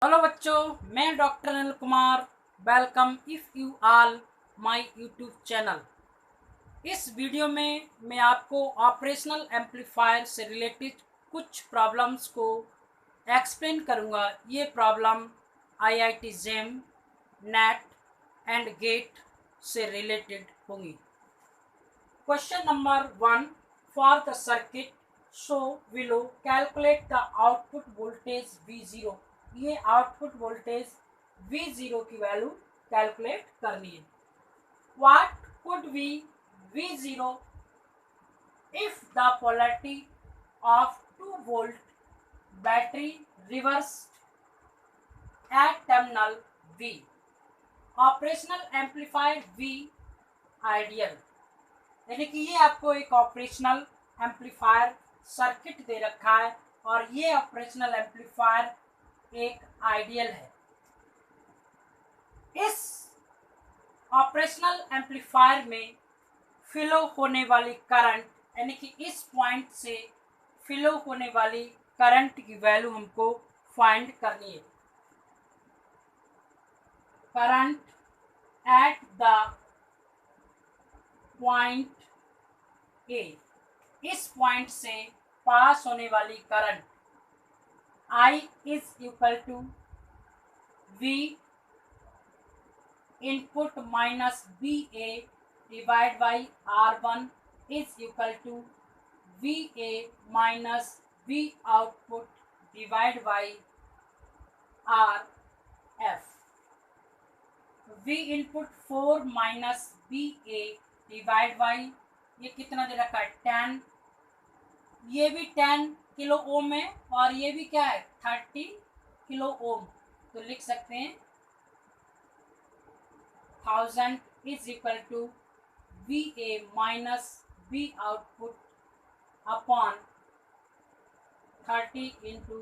Hello बच्चों, मैं doctor Anil Kumar. Welcome if you all my YouTube channel. इस वीडियो में मैं आपको ऑपरेशनल एम्पलीफायर से रिलेटेड कुछ प्रॉब्लम्स को एक्सप्लेन करूंगा। ये problem IIT JAM, NET and GATE से रिलेटेड होंगी। Question number 1, for the circuit show below calculate the output voltage V0। ये आउटपुट वोल्टेज V0 की वैल्यू कैलकुलेट करनी है। What could be V0 if the polarity of 2 volt battery reversed at terminal V? Operational amplifier V ideal, यानी कि ये आपको एक operational amplifier circuit दे रखा है और ये ऑपरेशनल एम्पलीफायर एक आइडियल है। इस ऑपरेशनल एम्पलीफायर में फ्लो होने वाली करंट, यानी कि इस पॉइंट से फ्लो होने वाली करंट की वैल्यू हमको फाइंड करनी है। Current at the point A, इस पॉइंट से पास होने वाली current I is equal to V input minus B A divide by R1 is equal to V A minus V output divide by R F. V input 4 minus B A divide by, ये कितना दे रखा है 10, ये भी 10 kilo ohm है और ये भी क्या है 30 किलो ओम। तो लिख सकते हैं 1000 is equal to V A minus B output upon 30 into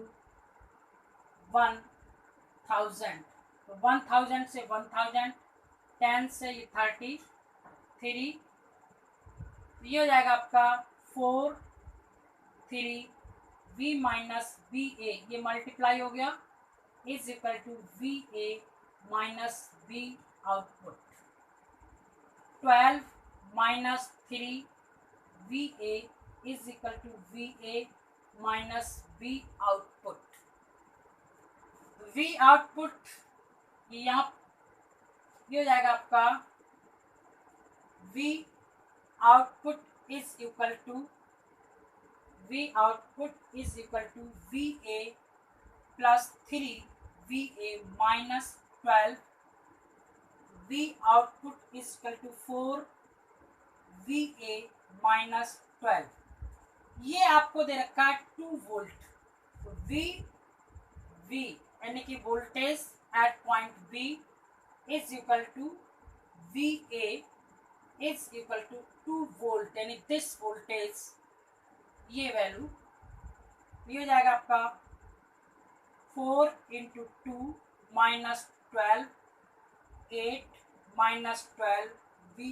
1000। तो 1000 से 1000, 10 से ये 33, ये हो जाएगा आपका 4 3 v माइनस बी ए, ये मल्टीप्लाई हो गया, is equal to V A minus B output. 12 minus 3 V A is equal to V A minus B output. V output यहाँ ये हो जाएगा आपका V output is equal to V A plus 3 V A minus 12, V output is equal to 4 V A minus 12। ये आपको दे रखा है 2 volt. तो वी यानी कि voltage at point B is equal to V A is equal to 2 volt, यानी this voltage, ये value ये हो जाएगा आपका 4 into 2 minus 12, 8 minus 12 V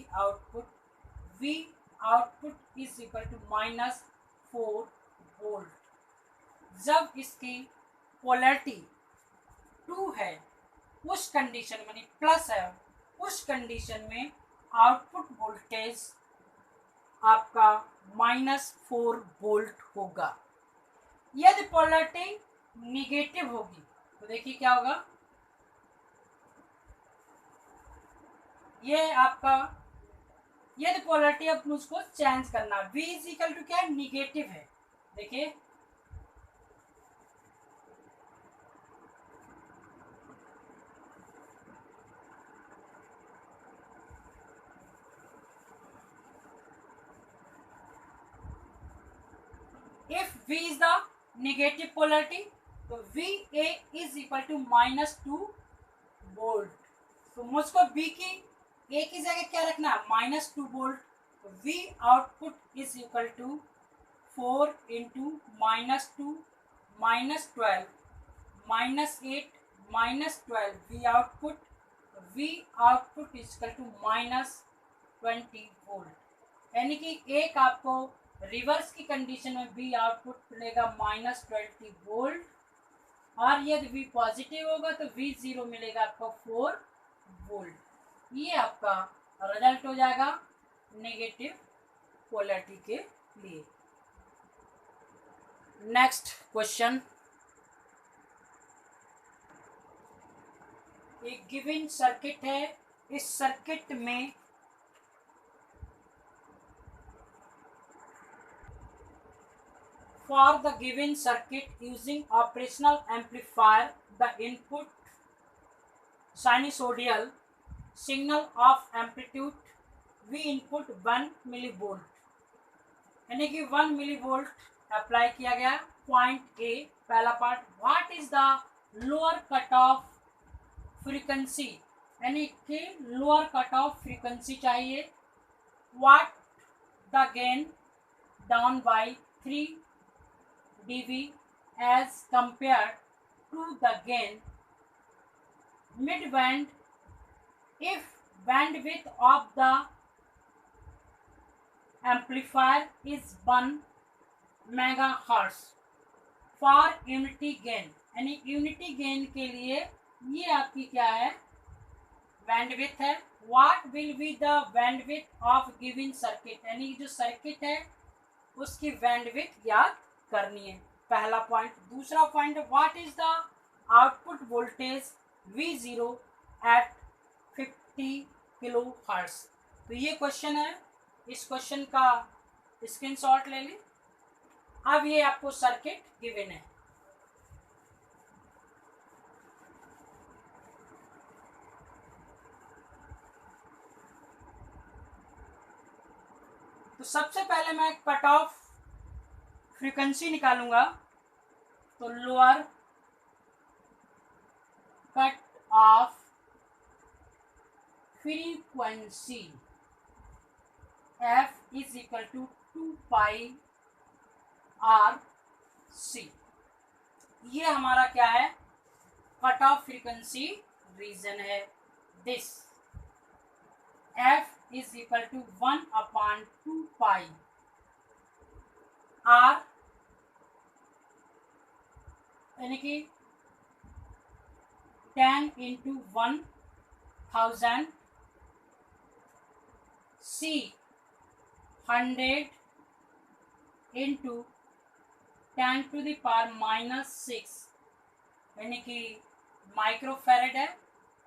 output is equal to minus 4 volt. जब इसकी पोलैरिटी 2 है उस कंडीशन में, प्लस है, उस कंडीशन में आउटपुट वोल्टेज आपका -4 वोल्ट होगा। यदि पोलैरिटी निगेटिव होगी तो देखिए क्या होगा, ये आपका, यदि पोलैरिटी अब मुझको चेंज करना, V इज इक्वल टू क्या है निगेटिव है, देखिए if V is the negative polarity तो VA is equal to -2 volt. तो मुझको B की A की जगह क्या रखना है -2 वोल्ट। तो V output is equal to 4 into -2 -12 -8 -12 V output is equal to -20 volt, यानी कि एक आपको रिवर्स की कंडीशन में बी आउटपुट मिलेगा -20 वोल्ट और यदि V पॉजिटिव होगा तो V0 मिलेगा आपको 4 वोल्ट। ये आपका रिजल्ट हो जाएगा नेगेटिव पोलैरिटी के लिए। नेक्स्ट क्वेश्चन, एक गिवन सर्किट है, इस सर्किट में for the given circuit using operational amplifier the input sinusoidal signal of amplitude V input 1 millivolt, यानी कि 1 millivolt अप्लाई किया गया। पॉइंट ए पहला part, what is the lower cut off frequency, यानी कि लोअर कट ऑफ फ्रीक्वेंसी चाहिए। What the gain down by 3 dB as compared to the gain mid band if bandwidth of the amplifier is 1 megahertz for unity gain, यानी unity gain के लिए ये आपकी क्या है, बैंडविड्थ है। What will be the bandwidth of given circuit, यानी जो सर्किट है उसकी बैंडविड्थ याद करनी है, पहला पॉइंट। दूसरा point, what is the output voltage V0 at 50 kilohertz. तो ये क्वेश्चन है, इस क्वेश्चन का स्क्रीनशॉट ले ली। अब ये आपको सर्किट गिवन है। तो सबसे पहले मैं कट ऑफ फ्रीक्वेंसी निकालूंगा, तो lower cut off frequency F is equal to 2 pi R C. ये हमारा क्या है, कट ऑफ फ्रीक्वेंसी रीजन है। This F is equal to 1/2 pi R, यानी कि 10 into 1000 C 100 into 10 to the power minus 6, यानी कि माइक्रो फैरेड है,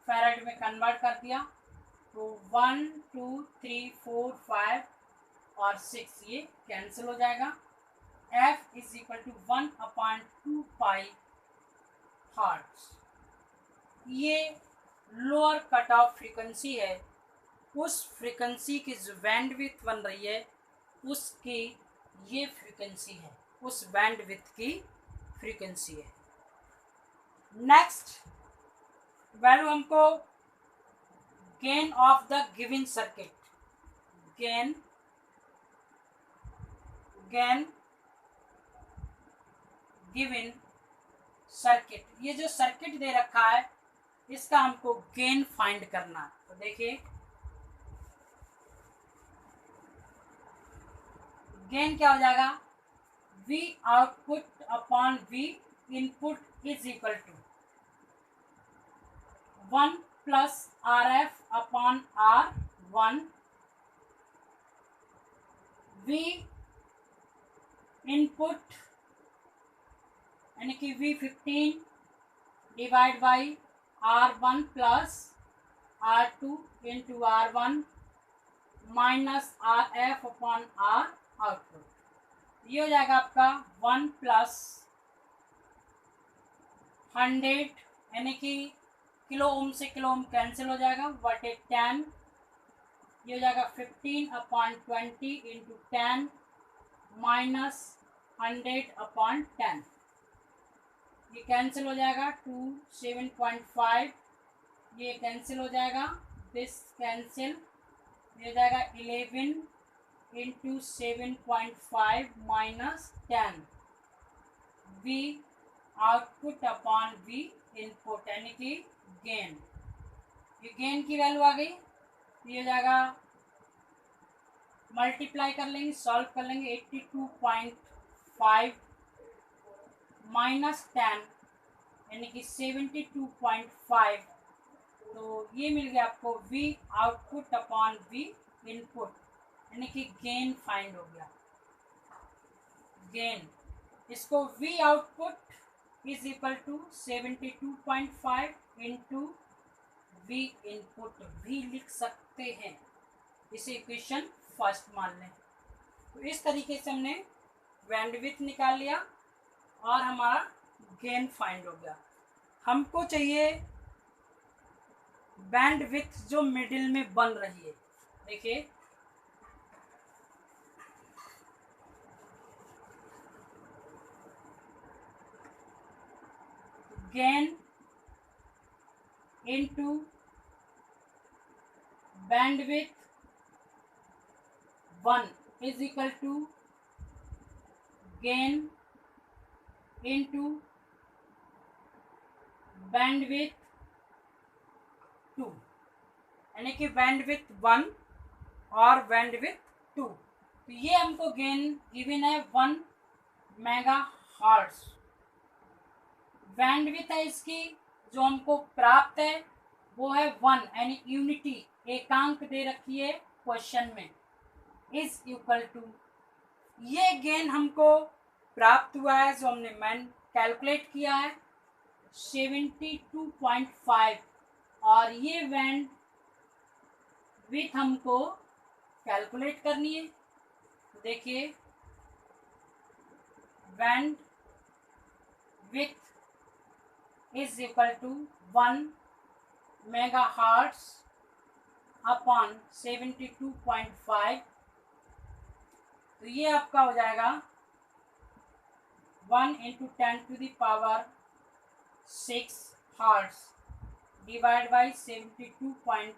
फैरेड में कन्वर्ट कर दिया। तो 1 2 3 4 5 और 6 ये कैंसिल हो जाएगा। F is equal to 1/2 pi hertz. ये लोअर कट ऑफ फ्रीक्वेंसी है, उस फ्रीक्वेंसी की जो बैंडविड्थ बन रही है उसकी ये फ्रीक्वेंसी है, उस बैंडविड्थ की फ्रीक्वेंसी है। नेक्स्ट वैल्यू हमको gain of the given circuit, gain given circuit, ये जो सर्किट दे रखा है इसका हमको गेन फाइंड करना है। तो देखिए गेन क्या हो जाएगा, V output upon V input is equal to 1 plus RF upon R1 V input, यानी कि V15 divide by R1 plus R2 into R1 minus RF upon R output. ये हो जाएगा आपका 1 प्लस 100, यानी कि किलो ओम से किलो ओम कैंसिल हो जाएगा, बटे 10। ये हो जाएगा 15/20 इंटू 10 माइनस 100/10, ये कैंसिल हो जाएगा। 2 7.5, ये कैंसिल हो जाएगा, दिस कैंसिल, ये हो जाएगा 11 into 7.5 minus 10 V output upon V input, यानी कि गेन। ये गेन की वैल्यू आ गई, ये हो जाएगा, मल्टीप्लाई कर लेंगे, सॉल्व कर लेंगे। 82.5 माइनस 10, यानी कि 72.5, तो ये मिल गया आपको V output upon V input, यानी कि गेन फाइंड हो गया। गेन, इसको V output is equal to 72.5 into V input भी लिख सकते हैं, इसे इक्वेशन फर्स्ट मान लें। तो इस तरीके से हमने बैंडविड्थ निकाल लिया और हमारा गेन फाइंड हो गया। हमको चाहिए बैंडविड्थ जो मिडिल में बन रही है। देखिए gain into bandwidth 1 is equal to gain into bandwidth 2, यानी कि बैंडविड्थ 1 और बैंडविड्थ 2। तो ये हमको गेन गिवन है 1 मेगा हर्ट्ज। बैंडविड्थ है इसकी जो हमको प्राप्त है वो है 1, यानी यूनिटी एकांक दे रखी है क्वेश्चन में, इज इक्वल टू, ये गेन हमको प्राप्त हुआ है जो हमने कैलकुलेट किया है 72.5, और ये बैंड विथ हमको कैलकुलेट करनी है। देखिए bandwidth is equal to 1 mega hertz upon 72.5, तो ये आपका हो जाएगा 1 इंटू 10⁻⁶ हर्ट्ज डिवाइड बाई 72.5,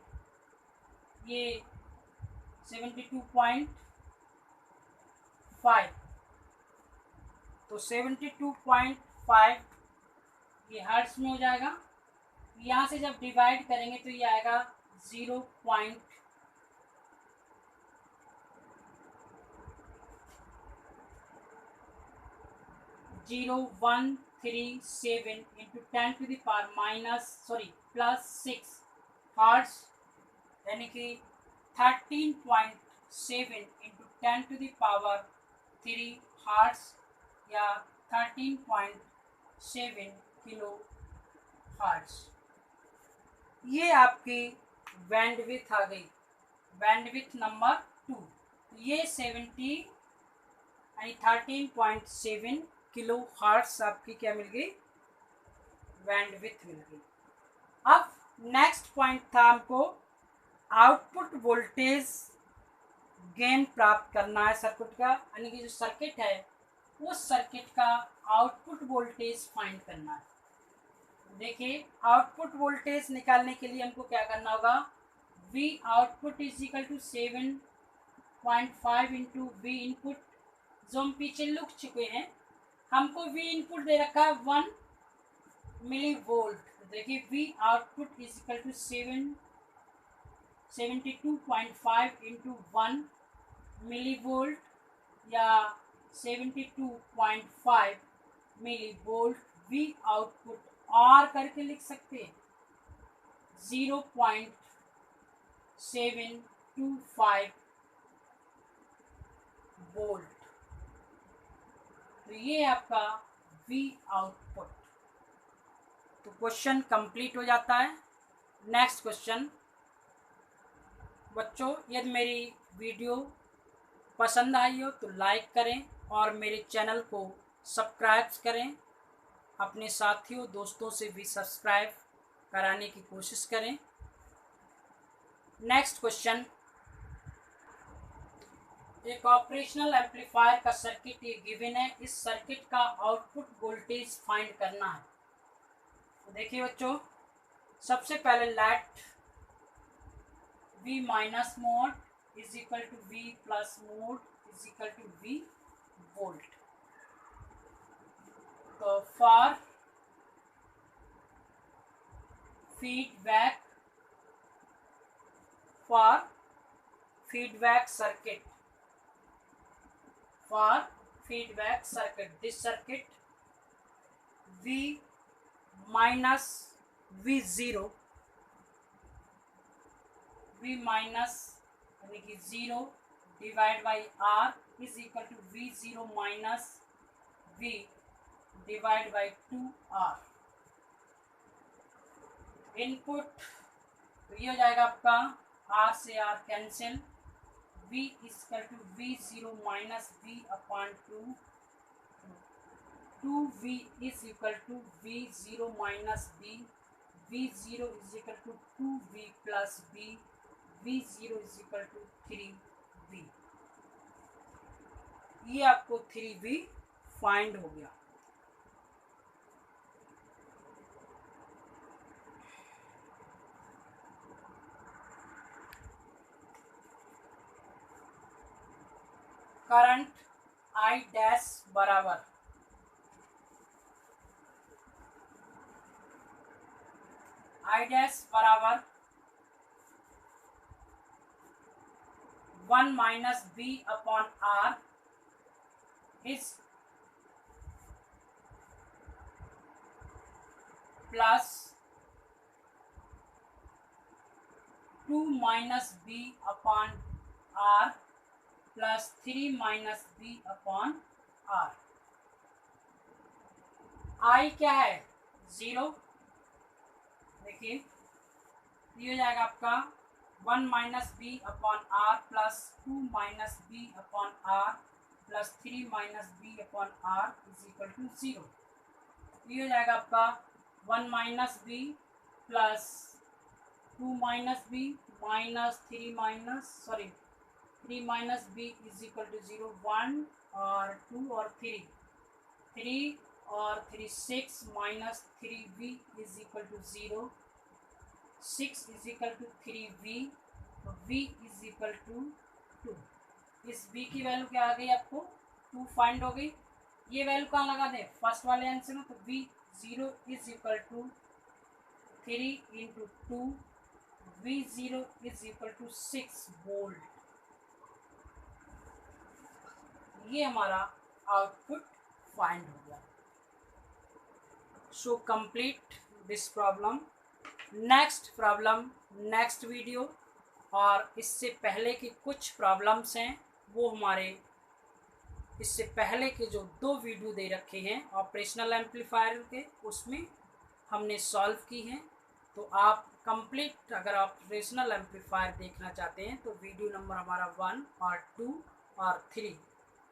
तो 72.5 ये हर्ट्ज में हो जाएगा। यहाँ से जब डिवाइड करेंगे तो ये आएगा 0.0137 इंटू 10⁻⁻⁻6 हर्ट्ज, यानी कि 13.7 इंटू 10⁻³ हर्ट्ज या 13.7 किलो हर्ट्ज। ये आपकी बैंडविड्थ आ गई, बैंडविड्थ नंबर 2। ये 13.7 किलो हर्ट्ज आपकी क्या मिल गई, बैंडविड्थ मिल गई। अब नेक्स्ट पॉइंट था हमको आउटपुट वोल्टेज गेन प्राप्त करना है सर्किट का, यानी कि जो सर्किट है उस सर्किट का आउटपुट वोल्टेज फाइंड करना है। देखिए आउटपुट वोल्टेज निकालने के लिए हमको क्या करना होगा, V output is equal to 7.5 into V input, जो हम पीछे लिख चुके हैं। हमको V इनपुट दे रखा है 1 मिली वोल्ट। देखिए V output is equal to 72.5 into 1 millivolt या 72.5 मिली वोल्ट। V आउटपुट और करके लिख सकते हैं 0.725 वोल्ट। तो ये आपका V आउटपुट। तो क्वेश्चन कंप्लीट हो जाता है। नेक्स्ट क्वेश्चन, बच्चों यदि मेरी वीडियो पसंद आई हो तो लाइक करें और मेरे चैनल को सब्सक्राइब करें। अपने साथियों दोस्तों से भी सब्सक्राइब कराने की कोशिश करें। नेक्स्ट क्वेश्चन, एक ऑपरेशनल एम्पलीफायर का सर्किट ये गिवन है, इस सर्किट का आउटपुट वोल्टेज फाइंड करना है। तो देखिए बच्चों, सबसे पहले let V minus mode is equal to V plus mode is equal to V volt. तो for feedback circuit, this circuit V minus V zero, V minus यानी कि zero divide by R is equal to V zero minus V divide by two R. Input तो ये हो जाएगा आपका R से R cancel, v equal to V zero minus V upon two V is equal to V zero minus V zero is equal to two V plus V zero is equal to three V. ये आपको three we find हो गया। Current I dash बराबर आई dash बराबर 1 minus B upon R is plus 2 minus B upon R plus 3 minus B upon R. I क्या है? Zero. देखिए ये हो जाएगा आपका 1 minus B upon R plus 2 minus B upon R plus 3 minus B upon R is equal to zero. ये हो जाएगा आपका 1 minus B plus 2 minus B minus 3 minus B is equal to zero. 1 और 2 और 3 और 3 6 minus 3v is equal to zero. 6 is equal to 3v, v is equal to 2। इस v की value क्या आ गई आपको? 2 फाइंड हो गई। ये वैल्यू कहाँ लगा दें? फर्स्ट वाले आंसर में। तो v ज़ीरो is equal to 3 into 2, v ज़ीरो इज इक्वल टू 6 वोल्ट। ये हमारा आउटपुट फाइंड हो गया। So complete this problem. Next problem next video, और इससे पहले की कुछ प्रॉब्लम्स हैं वो हमारे इससे पहले के जो 2 वीडियो दे रखे हैं ऑपरेशनल एम्पलीफायर के, उसमें हमने सॉल्व की हैं। तो आप कंप्लीट अगर ऑपरेशनल एम्पलीफायर देखना चाहते हैं तो वीडियो नंबर हमारा 1 और 2 और 3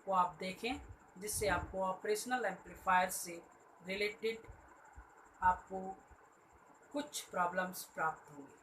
को आप देखें, जिससे आपको ऑपरेशनल एम्पलीफायर से रिलेटेड आपको कुछ प्रॉब्लम्स प्राप्त होंगी।